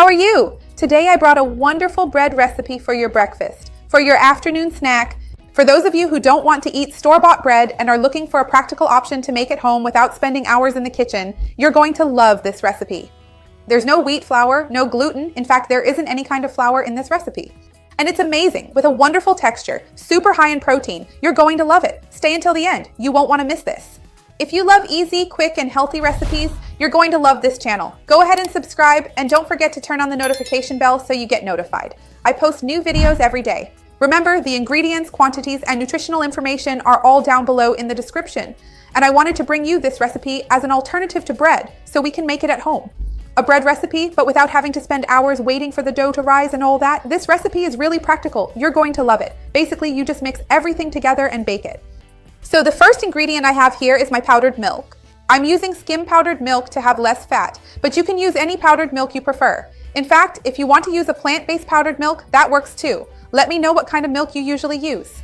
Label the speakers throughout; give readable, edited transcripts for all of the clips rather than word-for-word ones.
Speaker 1: are you? Today I brought a wonderful bread recipe for your breakfast, for your afternoon snack. For those of you who don't want to eat store-bought bread and are looking for a practical option to make at home without spending hours in the kitchen, you're going to love this recipe. There's no wheat flour, no gluten. In fact, there isn't any kind of flour in this recipe. And it's amazing, with a wonderful texture, super high in protein. You're going to love it. Stay until the end. You won't want to miss this. If you love easy, quick, and healthy recipes, you're going to love this channel. Go ahead and subscribe, and don't forget to turn on the notification bell so you get notified. I post new videos every day. Remember, the ingredients, quantities, and nutritional information are all down below in the description. And I wanted to bring you this recipe as an alternative to bread, so we can make it at home. A bread recipe, but without having to spend hours waiting for the dough to rise and all that. This recipe is really practical. You're going to love it. Basically, you just mix everything together and bake it. So the first ingredient I have here is my powdered milk. I'm using skim powdered milk to have less fat, but you can use any powdered milk you prefer. In fact, if you want to use a plant-based powdered milk, that works too. Let me know what kind of milk you usually use.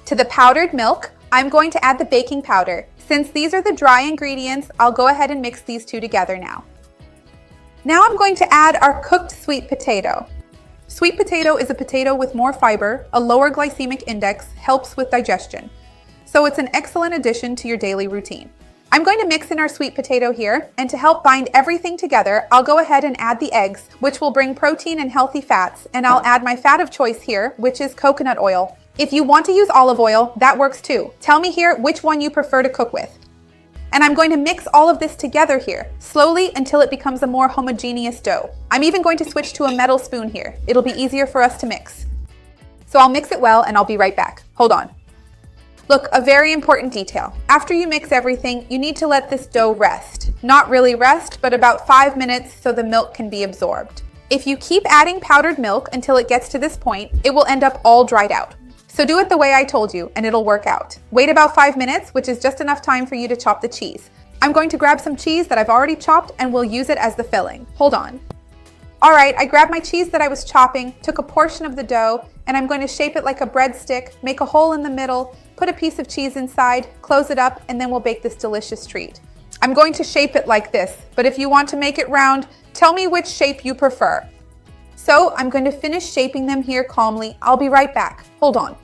Speaker 1: To the powdered milk, I'm going to add the baking powder. Since these are the dry ingredients, I'll go ahead and mix these two together now. Now I'm going to add our cooked sweet potato. Sweet potato is a potato with more fiber, a lower glycemic index, helps with digestion. So it's an excellent addition to your daily routine. I'm going to mix in our sweet potato here, and to help bind everything together, I'll go ahead and add the eggs, which will bring protein and healthy fats, and I'll add my fat of choice here, which is coconut oil. If you want to use olive oil, that works too. Tell me here which one you prefer to cook with. And I'm going to mix all of this together here, slowly until it becomes a more homogeneous dough. I'm even going to switch to a metal spoon here. It'll be easier for us to mix. So I'll mix it well and I'll be right back. Hold on. Look, a very important detail. After you mix everything, you need to let this dough rest. Not really rest, but about 5 minutes so the milk can be absorbed. If you keep adding powdered milk until it gets to this point, it will end up all dried out. So do it the way I told you and it'll work out. Wait about 5 minutes, which is just enough time for you to chop the cheese. I'm going to grab some cheese that I've already chopped and we'll use it as the filling. Hold on. All right, I grabbed my cheese that I was chopping, took a portion of the dough, and I'm going to shape it like a breadstick, make a hole in the middle, put a piece of cheese inside, close it up, and then we'll bake this delicious treat. I'm going to shape it like this, but if you want to make it round, tell me which shape you prefer. So I'm going to finish shaping them here calmly. I'll be right back. Hold on.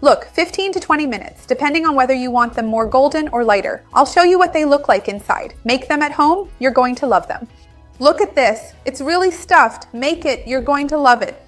Speaker 1: Look, 15 to 20 minutes, depending on whether you want them more golden or lighter. I'll show you what they look like inside. Make them at home, you're going to love them. Look at this, it's really stuffed. Make it, you're going to love it.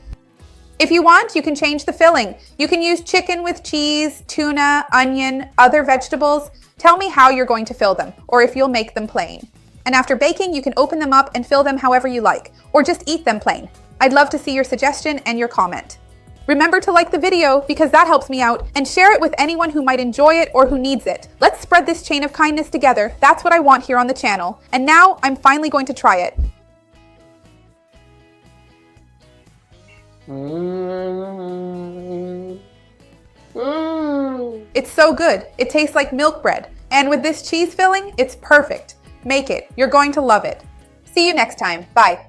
Speaker 1: If you want, you can change the filling. You can use chicken with cheese, tuna, onion, other vegetables. Tell me how you're going to fill them, or if you'll make them plain. And after baking, you can open them up and fill them however you like, or just eat them plain. I'd love to see your suggestion and your comment. Remember to like the video because that helps me out, and share it with anyone who might enjoy it or who needs it. Let's spread this chain of kindness together. That's what I want here on the channel. And now I'm finally going to try it. It's so good. It tastes like milk bread. And with this cheese filling, it's perfect. Make it. You're going to love it. See you next time. Bye.